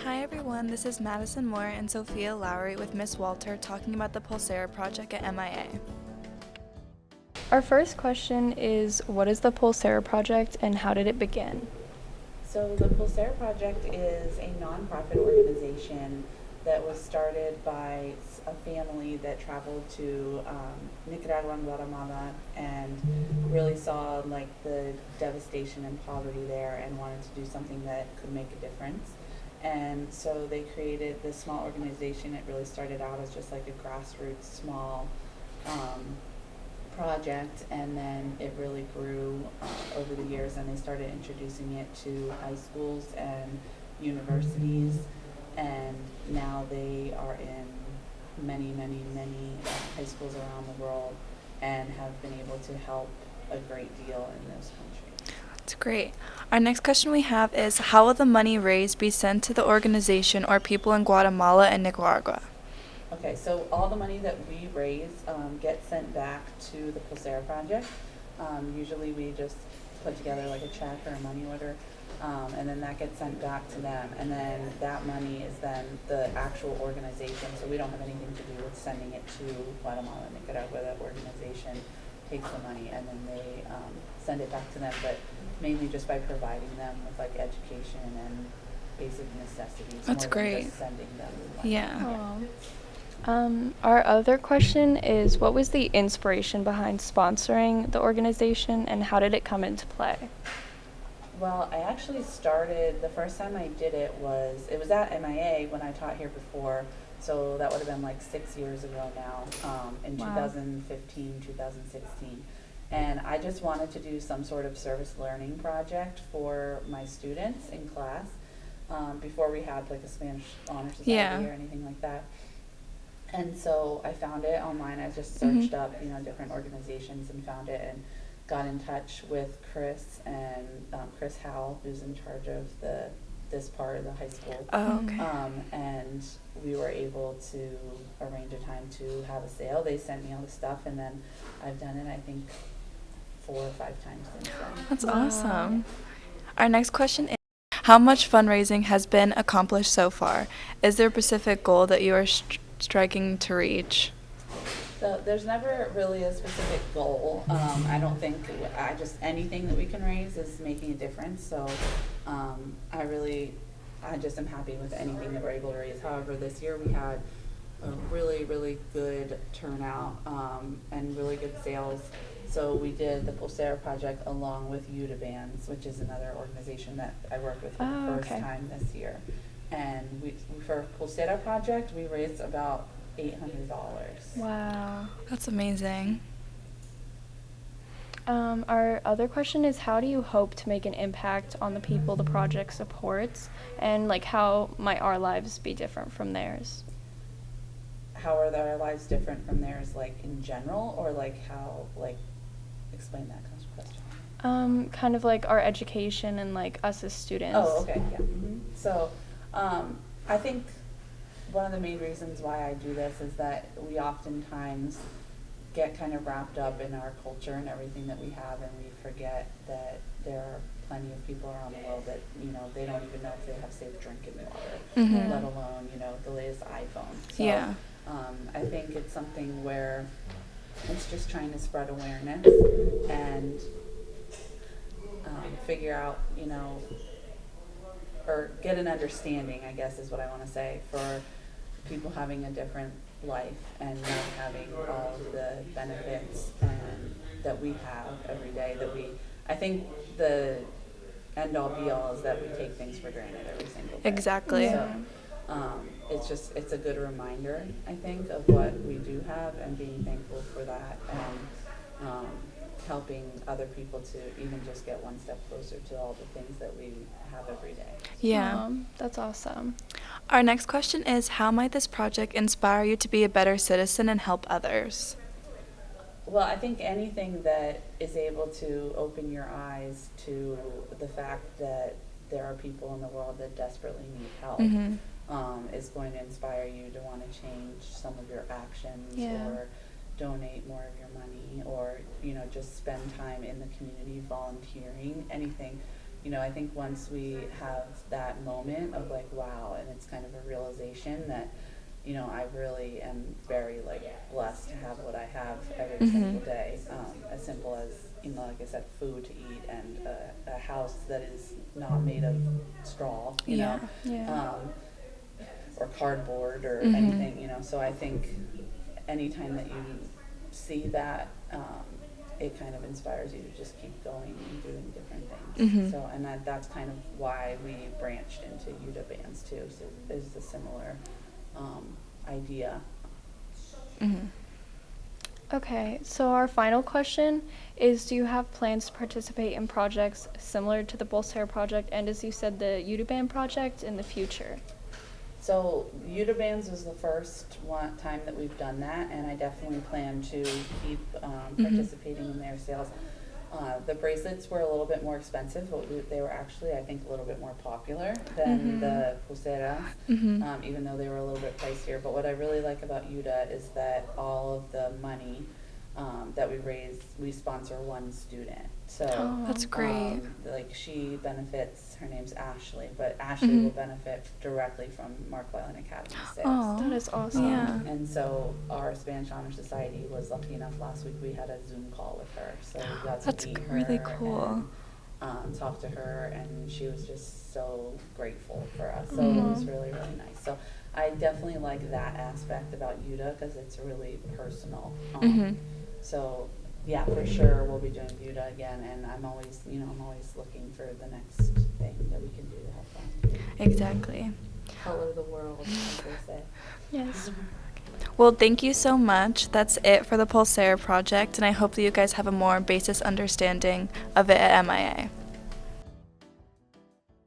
Hi everyone, this is Madison Moore and Sophia Lowry with Miss Walter talking about the Pulsar project at MIA. Our first question is, what is the Pulsar project and how did it begin? So the Pulsar Project is a nonprofit organization that was started by a family that traveled to Nicaragua and Guatemala and really saw like the devastation and poverty there and wanted to do something that could make a difference. And so they created this small organization. It really started out as just like a grassroots small um, project, and then it really grew over the years, and they started introducing it to high schools and universities, and now they are in many high schools around the world and have been able to help a great deal in those countries. That's great. Our next question we have is, how will the money raised be sent to the organization or people in Guatemala and Nicaragua? Okay, so all the money that we raise gets sent back to the Pulsar Project. Usually we just put together like a check or a money order, and then that gets sent back to them. And then that money is then the actual organization, so we don't have anything to do with sending it to Guatemala and Nicaragua. That organization takes the money and then they send it back to them, but mainly just by providing them with like education and basic necessities. That's more great. Than just sending them money. Yeah. Our other question is, what was the inspiration behind sponsoring the organization and how did it come into play? Well, I actually started, the first time I did it was at MIA when I taught here before, so that would have been like 6 years ago now, in Wow. 2015, 2016. And I just wanted to do some sort of service learning project for my students in class, before we had like a Spanish Honor Society Yeah. or anything like that. And so I found it online. I just searched up, different organizations and found it and got in touch with Chris and Chris Howell, who's in charge of this part of the high school. Oh, okay. And we were able to arrange a time to have a sale. They sent me all the stuff, and then I've done it, I think, 4 or 5 times since then. That's Wow. awesome. Our next question is, how much fundraising has been accomplished so far? Is there a specific goal that you are striking to reach? So there's never really a specific goal. I don't think I just anything that we can raise is making a difference. So I just am happy with anything that we're able to raise. However, this year we had a really good turnout and really good sales. So we did the Pulsar project along with Yuta Bands, which is another organization that I worked with for the first okay. time this year. And for Pulsar project, we raised about $800. Wow. That's amazing. Our other question is, how do you hope to make an impact on the people the project supports, and like how might our lives be different from theirs? How are our lives different from theirs, like in general, or like how, like, explain that question? Kind of like our education and like us as students. Oh, okay, yeah. So, I think one of the main reasons why I do this is that we oftentimes get kind of wrapped up in our culture and everything that we have, and we forget that there are plenty of people around the world that, they don't even know if they have safe drinking water, let alone, the latest iPhone. So, Yeah. I think it's something where it's just trying to spread awareness and figure out, or get an understanding, I guess is what I want to say, for people having a different life and not having all of the benefits and that we have every day. I think the end all be all is that we take things for granted every single day. Exactly. So, it's a good reminder, I think, of what we do have and being thankful for that, and helping other people to even just get one step closer to all the things that we have every day. Yeah. That's awesome. Our next question is, how might this project inspire you to be a better citizen and help others? Well, I think anything that is able to open your eyes to the fact that there are people in the world that desperately need help is going to inspire you to want to change some of your actions, Yeah. or donate more of your money, or just spend time in the community volunteering. Anything I think once we have that moment of like, wow, and it's kind of a realization that, I really am very like blessed to have what I have every single day. As simple as, like I said, food to eat and a house that is not made of straw, Yeah. or cardboard or Mhm. anything, So I think anytime that you see that, it kind of inspires you to just keep going and doing different things. Mhm. So, and that's kind of why we branched into Yuta bands too. So is a similar idea. Mhm. Okay, so our final question is, do you have plans to participate in projects similar to the Pulsar project and, as you said, the Udaband project in the future? So Yuta bands was the first time that we've done that, and I definitely plan to keep participating in their sales. The bracelets were a little bit more expensive, but they were actually, I think, a little bit more popular than the pulseras, even though they were a little bit pricier. But what I really like about Yuta is that all of the money that we raise, we sponsor one student. So Oh. That's great. like she benefits, her name's Ashley, but Ashley will benefit directly from Mark Weiland Academy sales. Oh, That is awesome. Yeah. And so our Spanish Honor Society was lucky enough last week we had a Zoom call with her. So we got to That's meet her really cool. and talk to her, and she was just so grateful for us. So it was really, really nice. So I definitely like that aspect about Yuta because it's really personal. So yeah, for sure we'll be doing Yuta again, and I'm always looking for the next thing that we can do to have fun. Exactly. Color the world, as they say. Yes. Well, thank you so much. That's it for the Pulsar project, and I hope that you guys have a more basis understanding of it at MIA.